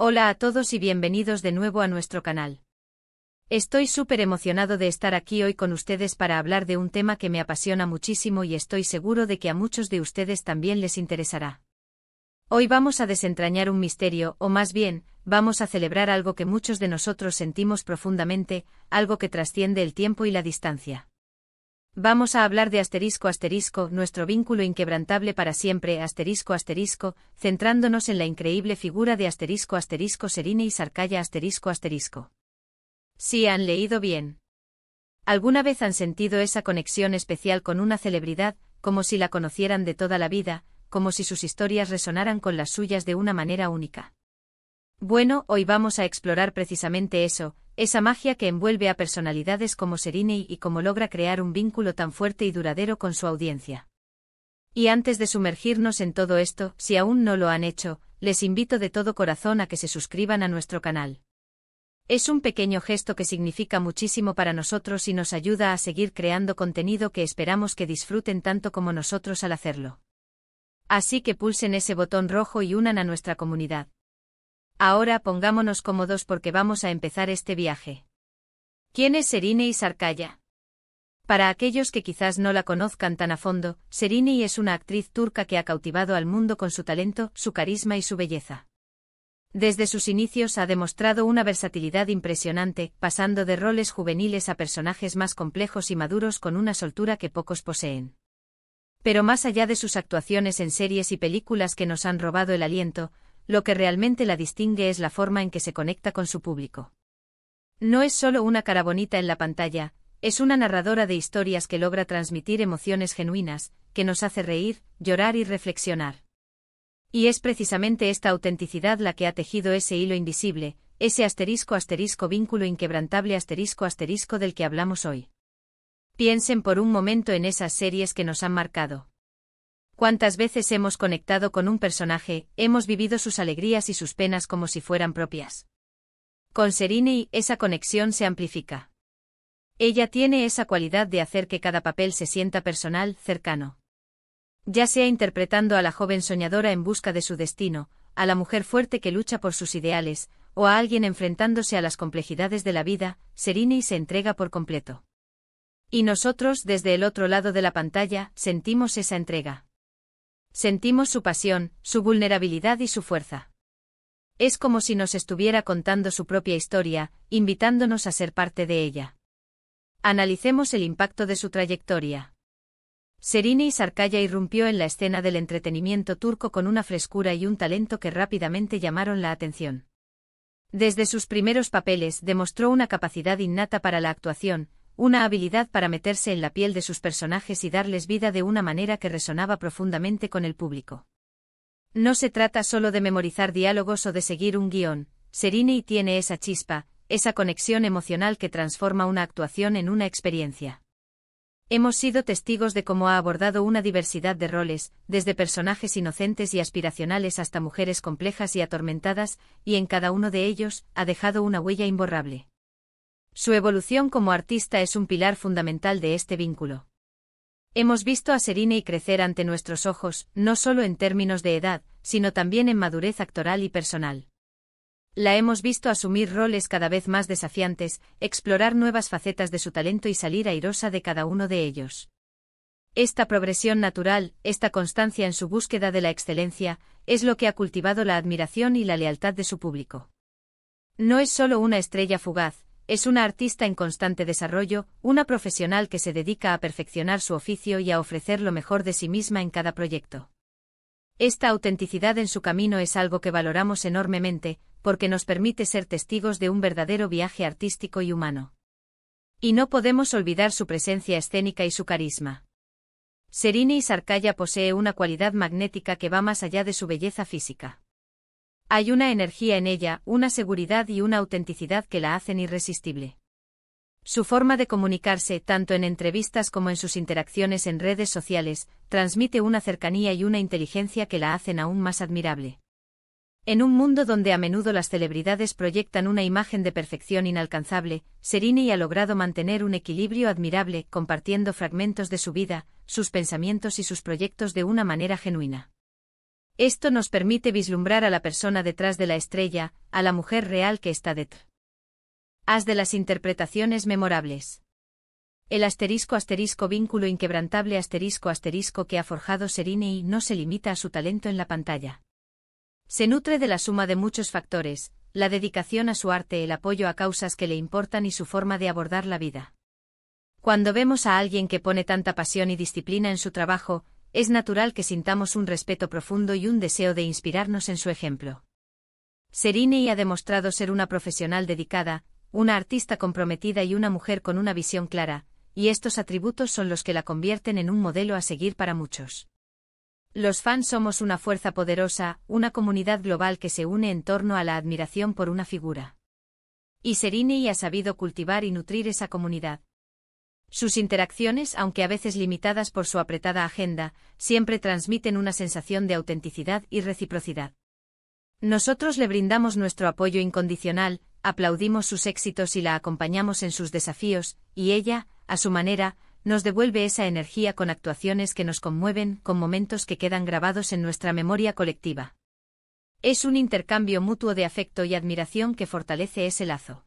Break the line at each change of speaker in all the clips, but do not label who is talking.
Hola a todos y bienvenidos de nuevo a nuestro canal. Estoy súper emocionado de estar aquí hoy con ustedes para hablar de un tema que me apasiona muchísimo y estoy seguro de que a muchos de ustedes también les interesará. Hoy vamos a desentrañar un misterio, o más bien, vamos a celebrar algo que muchos de nosotros sentimos profundamente, algo que trasciende el tiempo y la distancia. Vamos a hablar de ***, nuestro vínculo inquebrantable para siempre, ***, centrándonos en la increíble figura de ***, Serine y Sarkaya ***. Sí, han leído bien. ¿Alguna vez han sentido esa conexión especial con una celebridad, como si la conocieran de toda la vida, como si sus historias resonaran con las suyas de una manera única? Bueno, hoy vamos a explorar precisamente eso, esa magia que envuelve a personalidades como Serine y cómo logra crear un vínculo tan fuerte y duradero con su audiencia. Y antes de sumergirnos en todo esto, si aún no lo han hecho, les invito de todo corazón a que se suscriban a nuestro canal. Es un pequeño gesto que significa muchísimo para nosotros y nos ayuda a seguir creando contenido que esperamos que disfruten tanto como nosotros al hacerlo. Así que pulsen ese botón rojo y unan a nuestra comunidad. Ahora pongámonos cómodos porque vamos a empezar este viaje. ¿Quién es Serine y Sarkaya? Para aquellos que quizás no la conozcan tan a fondo, Serine es una actriz turca que ha cautivado al mundo con su talento, su carisma y su belleza. Desde sus inicios ha demostrado una versatilidad impresionante, pasando de roles juveniles a personajes más complejos y maduros con una soltura que pocos poseen. Pero más allá de sus actuaciones en series y películas que nos han robado el aliento, lo que realmente la distingue es la forma en que se conecta con su público. No es solo una cara bonita en la pantalla, es una narradora de historias que logra transmitir emociones genuinas, que nos hace reír, llorar y reflexionar. Y es precisamente esta autenticidad la que ha tejido ese hilo invisible, ese ***, vínculo inquebrantable ***, del que hablamos hoy. Piensen por un momento en esas series que nos han marcado. ¿Cuántas veces hemos conectado con un personaje, hemos vivido sus alegrías y sus penas como si fueran propias? Con Serine esa conexión se amplifica. Ella tiene esa cualidad de hacer que cada papel se sienta personal, cercano. Ya sea interpretando a la joven soñadora en busca de su destino, a la mujer fuerte que lucha por sus ideales, o a alguien enfrentándose a las complejidades de la vida, Serine se entrega por completo. Y nosotros, desde el otro lado de la pantalla, sentimos esa entrega. Sentimos su pasión, su vulnerabilidad y su fuerza. Es como si nos estuviera contando su propia historia, invitándonos a ser parte de ella. Analicemos el impacto de su trayectoria. Serine y Sarkaya irrumpió en la escena del entretenimiento turco con una frescura y un talento que rápidamente llamaron la atención. Desde sus primeros papeles demostró una capacidad innata para la actuación, una habilidad para meterse en la piel de sus personajes y darles vida de una manera que resonaba profundamente con el público. No se trata solo de memorizar diálogos o de seguir un guión, Serine tiene esa chispa, esa conexión emocional que transforma una actuación en una experiencia. Hemos sido testigos de cómo ha abordado una diversidad de roles, desde personajes inocentes y aspiracionales hasta mujeres complejas y atormentadas, y en cada uno de ellos ha dejado una huella imborrable. Su evolución como artista es un pilar fundamental de este vínculo. Hemos visto a Serine crecer ante nuestros ojos, no solo en términos de edad, sino también en madurez actoral y personal. La hemos visto asumir roles cada vez más desafiantes, explorar nuevas facetas de su talento y salir airosa de cada uno de ellos. Esta progresión natural, esta constancia en su búsqueda de la excelencia, es lo que ha cultivado la admiración y la lealtad de su público. No es solo una estrella fugaz, es una artista en constante desarrollo, una profesional que se dedica a perfeccionar su oficio y a ofrecer lo mejor de sí misma en cada proyecto. Esta autenticidad en su camino es algo que valoramos enormemente, porque nos permite ser testigos de un verdadero viaje artístico y humano. Y no podemos olvidar su presencia escénica y su carisma. Serine y Sarkaya posee una cualidad magnética que va más allá de su belleza física. Hay una energía en ella, una seguridad y una autenticidad que la hacen irresistible. Su forma de comunicarse, tanto en entrevistas como en sus interacciones en redes sociales, transmite una cercanía y una inteligencia que la hacen aún más admirable. En un mundo donde a menudo las celebridades proyectan una imagen de perfección inalcanzable, Serine ha logrado mantener un equilibrio admirable, compartiendo fragmentos de su vida, sus pensamientos y sus proyectos de una manera genuina. Esto nos permite vislumbrar a la persona detrás de la estrella, a la mujer real que está detrás de las interpretaciones memorables. El vínculo inquebrantable que ha forjado Serine no se limita a su talento en la pantalla. Se nutre de la suma de muchos factores, la dedicación a su arte, el apoyo a causas que le importan y su forma de abordar la vida. Cuando vemos a alguien que pone tanta pasión y disciplina en su trabajo, es natural que sintamos un respeto profundo y un deseo de inspirarnos en su ejemplo. Serine ha demostrado ser una profesional dedicada, una artista comprometida y una mujer con una visión clara, y estos atributos son los que la convierten en un modelo a seguir para muchos. Los fans somos una fuerza poderosa, una comunidad global que se une en torno a la admiración por una figura. Y Serine ha sabido cultivar y nutrir esa comunidad. Sus interacciones, aunque a veces limitadas por su apretada agenda, siempre transmiten una sensación de autenticidad y reciprocidad. Nosotros le brindamos nuestro apoyo incondicional, aplaudimos sus éxitos y la acompañamos en sus desafíos, y ella, a su manera, nos devuelve esa energía con actuaciones que nos conmueven, con momentos que quedan grabados en nuestra memoria colectiva. Es un intercambio mutuo de afecto y admiración que fortalece ese lazo.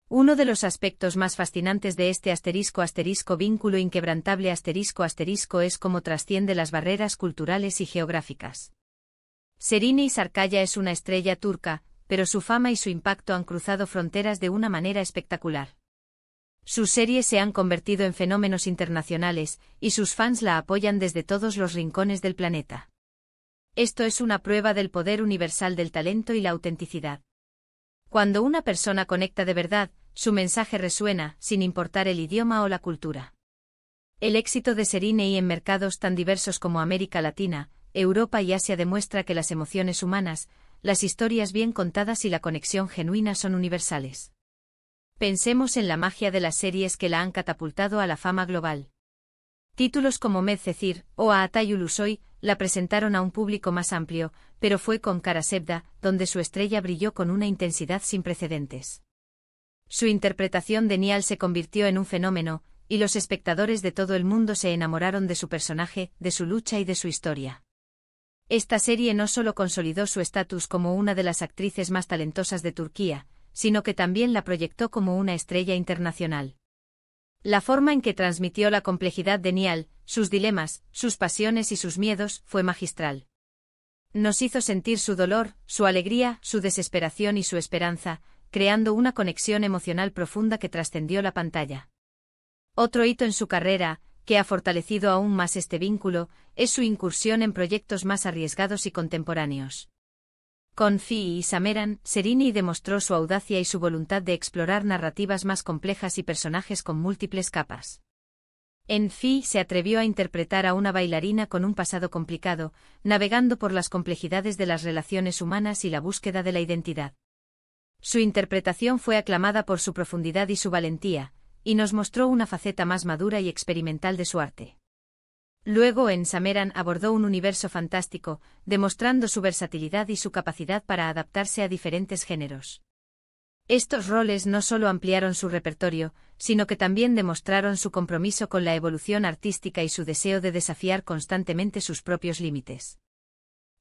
Uno de los aspectos más fascinantes de este vínculo inquebrantable es cómo trasciende las barreras culturales y geográficas. Serine Sarkaya es una estrella turca, pero su fama y su impacto han cruzado fronteras de una manera espectacular. Sus series se han convertido en fenómenos internacionales, y sus fans la apoyan desde todos los rincones del planeta. Esto es una prueba del poder universal del talento y la autenticidad. Cuando una persona conecta de verdad, su mensaje resuena, sin importar el idioma o la cultura. El éxito de Serine en mercados tan diversos como América Latina, Europa y Asia demuestra que las emociones humanas, las historias bien contadas y la conexión genuina son universales. Pensemos en la magia de las series que la han catapultado a la fama global. Títulos como Medcezir o Atayulusoy la presentaron a un público más amplio, pero fue con Kara Sevda donde su estrella brilló con una intensidad sin precedentes. Su interpretación de Niall se convirtió en un fenómeno, y los espectadores de todo el mundo se enamoraron de su personaje, de su lucha y de su historia. Esta serie no solo consolidó su estatus como una de las actrices más talentosas de Turquía, sino que también la proyectó como una estrella internacional. La forma en que transmitió la complejidad de Niall, sus dilemas, sus pasiones y sus miedos, fue magistral. Nos hizo sentir su dolor, su alegría, su desesperación y su esperanza, creando una conexión emocional profunda que trascendió la pantalla. Otro hito en su carrera, que ha fortalecido aún más este vínculo, es su incursión en proyectos más arriesgados y contemporáneos. Con Fi y Sameran, Serine demostró su audacia y su voluntad de explorar narrativas más complejas y personajes con múltiples capas. En Fi se atrevió a interpretar a una bailarina con un pasado complicado, navegando por las complejidades de las relaciones humanas y la búsqueda de la identidad. Su interpretación fue aclamada por su profundidad y su valentía, y nos mostró una faceta más madura y experimental de su arte. Luego en Sameran abordó un universo fantástico, demostrando su versatilidad y su capacidad para adaptarse a diferentes géneros. Estos roles no solo ampliaron su repertorio, sino que también demostraron su compromiso con la evolución artística y su deseo de desafiar constantemente sus propios límites.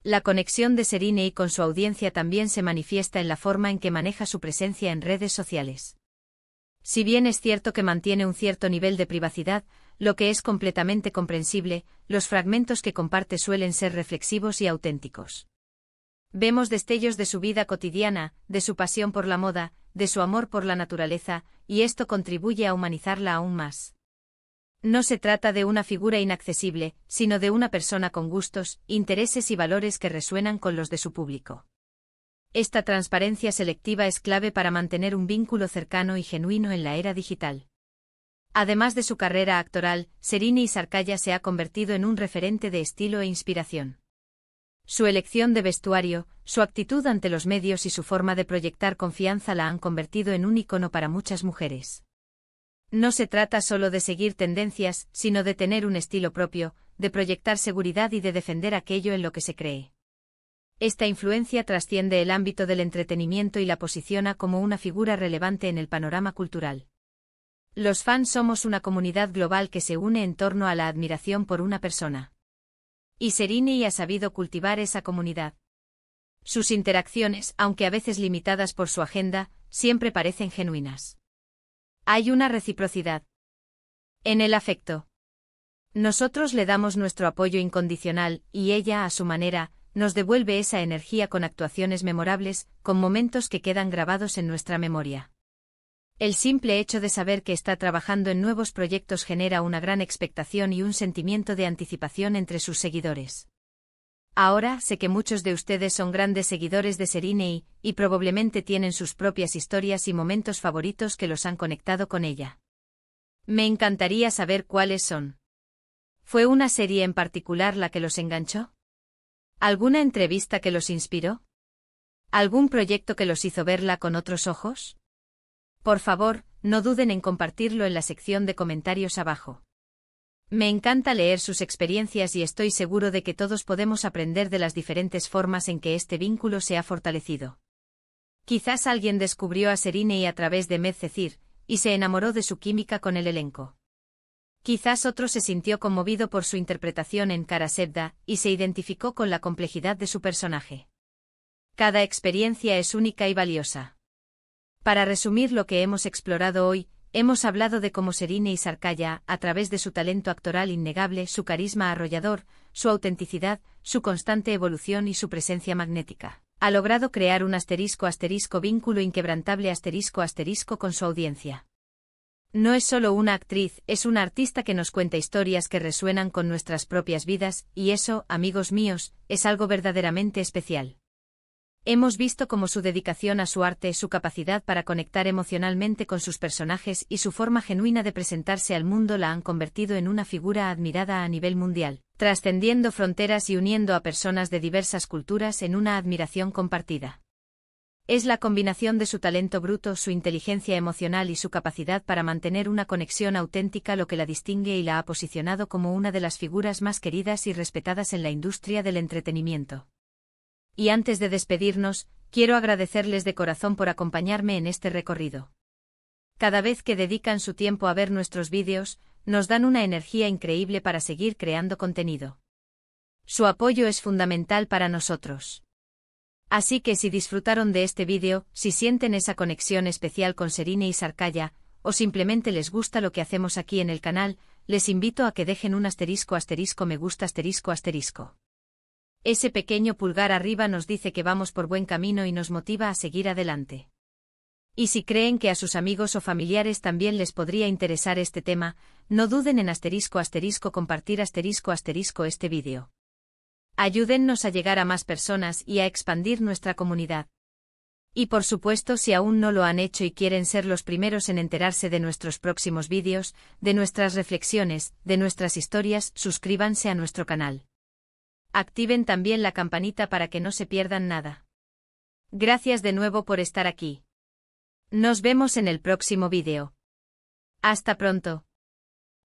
La conexión de Serine con su audiencia también se manifiesta en la forma en que maneja su presencia en redes sociales. Si bien es cierto que mantiene un cierto nivel de privacidad, lo que es completamente comprensible, los fragmentos que comparte suelen ser reflexivos y auténticos. Vemos destellos de su vida cotidiana, de su pasión por la moda, de su amor por la naturaleza, y esto contribuye a humanizarla aún más. No se trata de una figura inaccesible, sino de una persona con gustos, intereses y valores que resuenan con los de su público. Esta transparencia selectiva es clave para mantener un vínculo cercano y genuino en la era digital. Además de su carrera actoral, Serine Sarkaya se ha convertido en un referente de estilo e inspiración. Su elección de vestuario, su actitud ante los medios y su forma de proyectar confianza la han convertido en un icono para muchas mujeres. No se trata solo de seguir tendencias, sino de tener un estilo propio, de proyectar seguridad y de defender aquello en lo que se cree. Esta influencia trasciende el ámbito del entretenimiento y la posiciona como una figura relevante en el panorama cultural. Los fans somos una comunidad global que se une en torno a la admiración por una persona. Y Serinei ha sabido cultivar esa comunidad. Sus interacciones, aunque a veces limitadas por su agenda, siempre parecen genuinas. Hay una reciprocidad. En el afecto. Nosotros le damos nuestro apoyo incondicional, y ella, a su manera, nos devuelve esa energía con actuaciones memorables, con momentos que quedan grabados en nuestra memoria. El simple hecho de saber que está trabajando en nuevos proyectos genera una gran expectación y un sentimiento de anticipación entre sus seguidores. Ahora sé que muchos de ustedes son grandes seguidores de Serinei, y probablemente tienen sus propias historias y momentos favoritos que los han conectado con ella. Me encantaría saber cuáles son. ¿Fue una serie en particular la que los enganchó? ¿Alguna entrevista que los inspiró? ¿Algún proyecto que los hizo verla con otros ojos? Por favor, no duden en compartirlo en la sección de comentarios abajo. Me encanta leer sus experiencias y estoy seguro de que todos podemos aprender de las diferentes formas en que este vínculo se ha fortalecido. Quizás alguien descubrió a Serinei a través de Medcezir, y se enamoró de su química con el elenco. Quizás otro se sintió conmovido por su interpretación en Kara Sebda, y se identificó con la complejidad de su personaje. Cada experiencia es única y valiosa. Para resumir lo que hemos explorado hoy, hemos hablado de cómo Serinei Sarkaya, a través de su talento actoral innegable, su carisma arrollador, su autenticidad, su constante evolución y su presencia magnética, ha logrado crear un vínculo inquebrantable con su audiencia. No es solo una actriz, es una artista que nos cuenta historias que resuenan con nuestras propias vidas, y eso, amigos míos, es algo verdaderamente especial. Hemos visto cómo su dedicación a su arte, su capacidad para conectar emocionalmente con sus personajes y su forma genuina de presentarse al mundo la han convertido en una figura admirada a nivel mundial, trascendiendo fronteras y uniendo a personas de diversas culturas en una admiración compartida. Es la combinación de su talento bruto, su inteligencia emocional y su capacidad para mantener una conexión auténtica lo que la distingue y la ha posicionado como una de las figuras más queridas y respetadas en la industria del entretenimiento. Y antes de despedirnos, quiero agradecerles de corazón por acompañarme en este recorrido. Cada vez que dedican su tiempo a ver nuestros vídeos, nos dan una energía increíble para seguir creando contenido. Su apoyo es fundamental para nosotros. Así que si disfrutaron de este vídeo, si sienten esa conexión especial con Serinei Sarkaya, o simplemente les gusta lo que hacemos aquí en el canal, les invito a que dejen un *** me gusta ***. Ese pequeño pulgar arriba nos dice que vamos por buen camino y nos motiva a seguir adelante. Y si creen que a sus amigos o familiares también les podría interesar este tema, no duden en compartir este vídeo. Ayúdennos a llegar a más personas y a expandir nuestra comunidad. Y por supuesto, si aún no lo han hecho y quieren ser los primeros en enterarse de nuestros próximos vídeos, de nuestras reflexiones, de nuestras historias, suscríbanse a nuestro canal. Activen también la campanita para que no se pierdan nada. Gracias de nuevo por estar aquí. Nos vemos en el próximo vídeo. Hasta pronto.